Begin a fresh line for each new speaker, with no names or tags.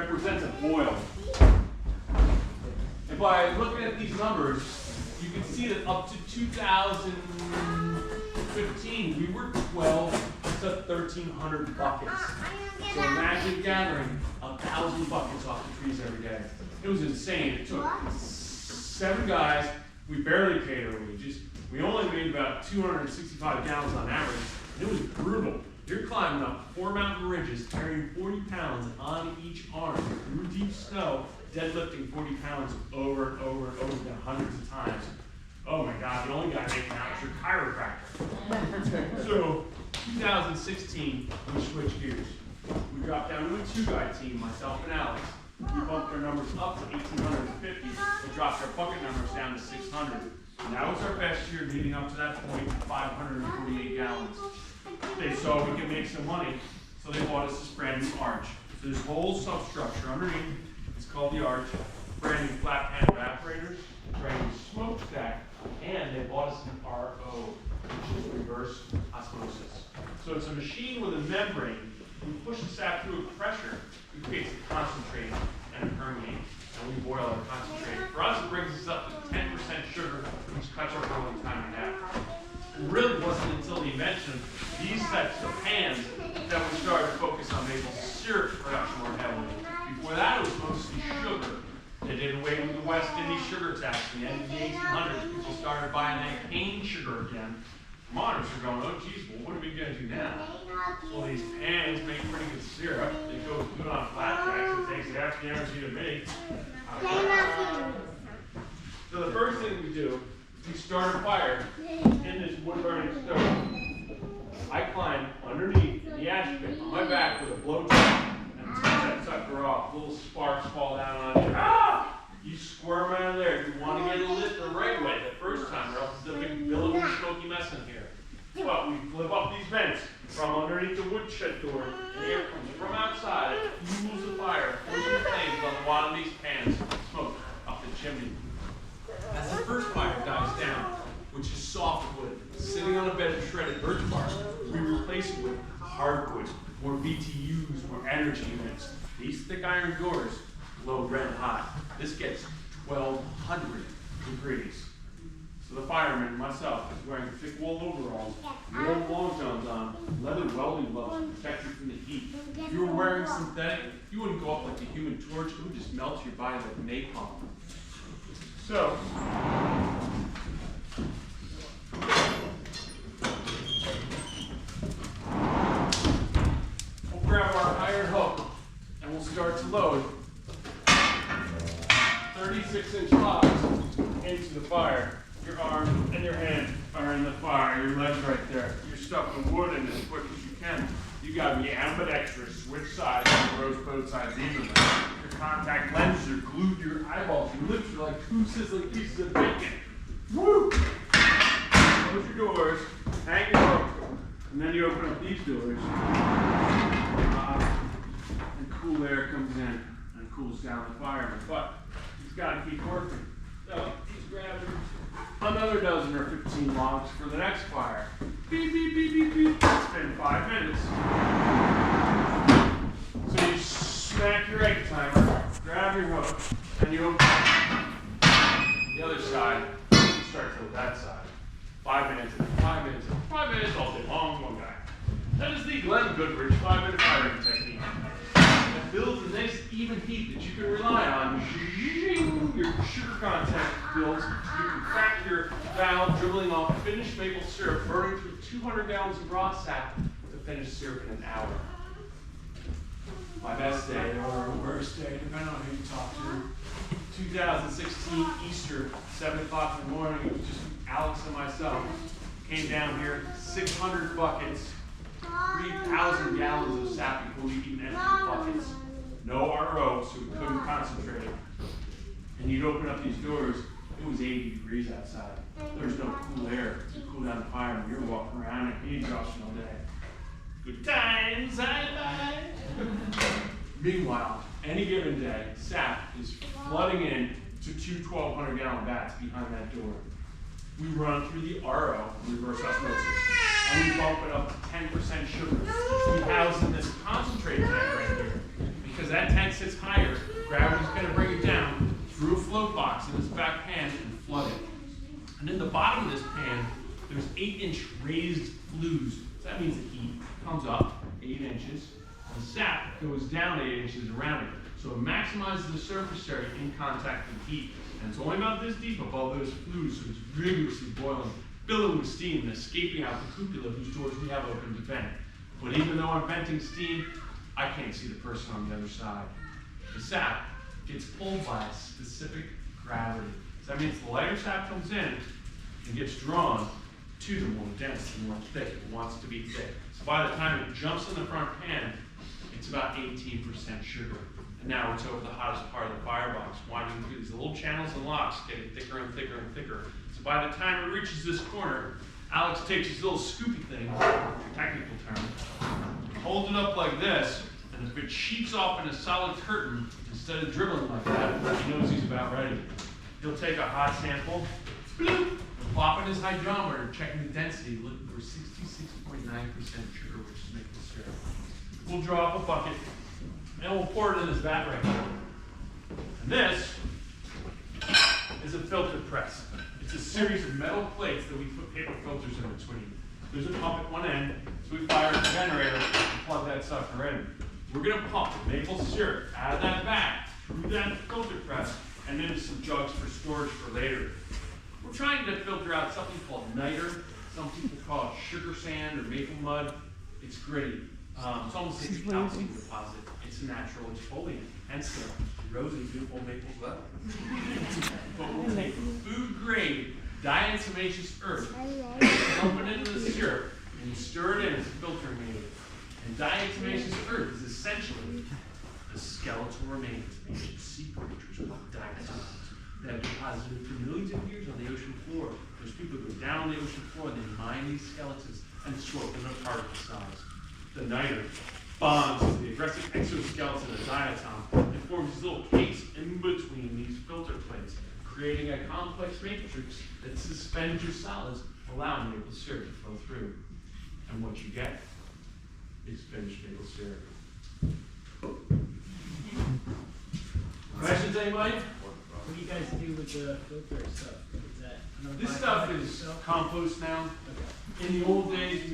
represents a boil. And by looking at these numbers, you can see that up to 2015, we were 12 to 1,300 buckets. So imagine gathering 1,000 buckets off the trees every day. It was insane. It took 7 guys. We barely paid our wages. We only made about 265 gallons on average. It was brutal. You're climbing up 4 mountain ridges, carrying 40 pounds on each arm through deep snow, deadlifting 40 pounds over and over and over again hundreds of times. Oh my God, the only guy making out was your chiropractor. So, 2016, we switched gears. We dropped down to a 2-guy team, myself and Alex. We bumped our numbers up to 1,850. We dropped our bucket numbers down to 600. And that was our best year leading up to that point, 548 gallons. They saw we could make some money, so they bought us this brand new arch. So this whole substructure underneath is called the arch. Brand new flat pan evaporators, brand new smokestack, and they bought us an RO, which is reverse osmosis. So it's a machine with a membrane. We push the sap through with pressure, it creates a concentrate and a permeate, and we boil our concentrate. For us, it brings us up to 10% sugar, which cuts our boiling time in half. It really wasn't until the invention of these types of pans that we started to focus on maple syrup production more heavily. Before that, it was mostly sugar. They did away with the West Indies sugar tax in the end of the 1800s. People started buying that cane sugar again. Moderns are going, oh geez, well what are we going to do now? Well, these pans make pretty good syrup. They go good on flat tracks. It takes half the energy to make. So the first thing we do, we start a fire in this wood-burning stove. I climb underneath the ash pit on my back with a blowtorch and touch that sucker off. Little sparks fall down on you. Ah! You squirm out of there. You want to get it lit the right way the first time, or else it's a big billowing, smoky mess in here. But we flip up these vents from underneath the woodshed door, and the air comes from outside. It fuels the fire, forcing the flames on the bottom of these pans, smoke up the chimney. As the first fire dies down, which is soft wood, sitting on a bed of shredded birch bark, we replace it with hardwood, more BTUs, more energy units. These thick iron doors glow red hot. This gets 1,200 degrees. So the fireman, myself, is wearing thick wool overalls, warm long johns on, leather welding gloves to protect you from the heat. If you were wearing synthetic, you wouldn't go up like the Human Torch. It would just melt your body like napalm. So, we'll grab our iron hook and we'll start to load 36-inch logs into the fire. Your arm and your hand are in the fire, your legs right there. You're stuffing wood in as quick as you can. You gotta be ambidextrous, switch sides, and roast both sides evenly. Your contact lenses are glued to your eyeballs. Your lips are like 2 sizzling pieces of bacon. Woo! Close your doors, hang your hook, and then you open up these doors. And cool air comes in and cools down the fireman. But he's gotta keep working. So he's grabbing another dozen or 15 logs for the next fire. Beep, beep, beep, beep, beep. It's been 5 minutes. So you smack your egg timer, grab your hook, and you open the other side, and start to that side. 5 minutes, 5 minutes, 5 minutes all day long, one guy. That is the Glenn Goodrich 5-minute firing technique. It builds a nice even heat that you can rely on. Your sugar content builds. You can crack your valve, dribbling off finished maple syrup, burning through 200 gallons of raw sap to finish syrup in an hour. My best day, or worst day, depending on who you talk to. 2016 Easter, 7 o'clock in the morning. It was just Alex and myself. Came down here, 600 buckets, 3,000 gallons of sap before we even emptied the buckets. No RO, so we couldn't concentrate. And you'd open up these doors, it was 80 degrees outside. There's no cool air to cool down the fire, and you're walking around and being exhausted all day. Good times, bye. Meanwhile, any given day, sap is flooding in to 2 1,200-gallon vats behind that door. We run through the RO, reverse osmosis, and we bump it up to 10% sugar. We house in this concentrate tank right here. We because that tank sits higher, gravity's going to bring it down through a float box in this back pan and flood it. And in the bottom of this pan, there's 8-inch raised flues. So that means the heat comes up 8 inches, and the sap goes down 8 inches around it. So it maximizes the surface area in contact with heat. And it's only about this deep above those flues, so it's rigorously boiling, billowing with steam and escaping out the cupola whose doors we have open to vent. But even though I'm venting steam, I can't see the person on the other side. The sap gets pulled by a specific gravity. So that means the lighter sap comes in and gets drawn to the more dense, the more thick. It wants to be thick. So by the time it jumps in the front pan, it's about 18% sugar. And now it's over the hottest part of the firebox, winding through these little channels and locks, getting thicker and thicker and thicker. So by the time it reaches this corner, Alex takes his little scoopy thing, technical term, holds it up like this, and if it cheats off in a solid curtain, instead of dribbling like that, he knows he's about ready. He'll take a hot sample, bloop, and plop in his hydrometer, checking the density, looking for 66.9% sugar, which is maple syrup. We'll draw up a bucket, and we'll pour it in this vat right here. And this is a filter press. It's a series of metal plates that we put paper filters in between. There's a pump at one end, so we fire a generator and plug that sucker in. We're going to pump maple syrup out of that vat, through that filter press, and into some jugs for storage for later. We're trying to filter out something called niter. Some people call it sugar sand or maple mud. It's gritty. It's almost like a calcium deposit. It's a natural exfoliant, hence the rosy, beautiful maple leather. But we'll take food-grade diatomaceous earth, dump it into the syrup, and stir it in as a filtering aid. And diatomaceous earth is essentially the skeletal remains of ancient sea creatures called diatoms that have deposited for millions of years on the ocean floor. Those people go down on the ocean floor and they mine these skeletons and sort them apart of the size. The niter bonds to the aggressive exoskeleton of diatom and forms these little cakes in between these filter plates, creating a complex matrix that suspends your solids, allowing maple syrup to flow through. And what you get is finished maple syrup. Questions, anybody?
What do you guys do with the filter stuff? Is that
This stuff is compost now.
Okay.
In the old days,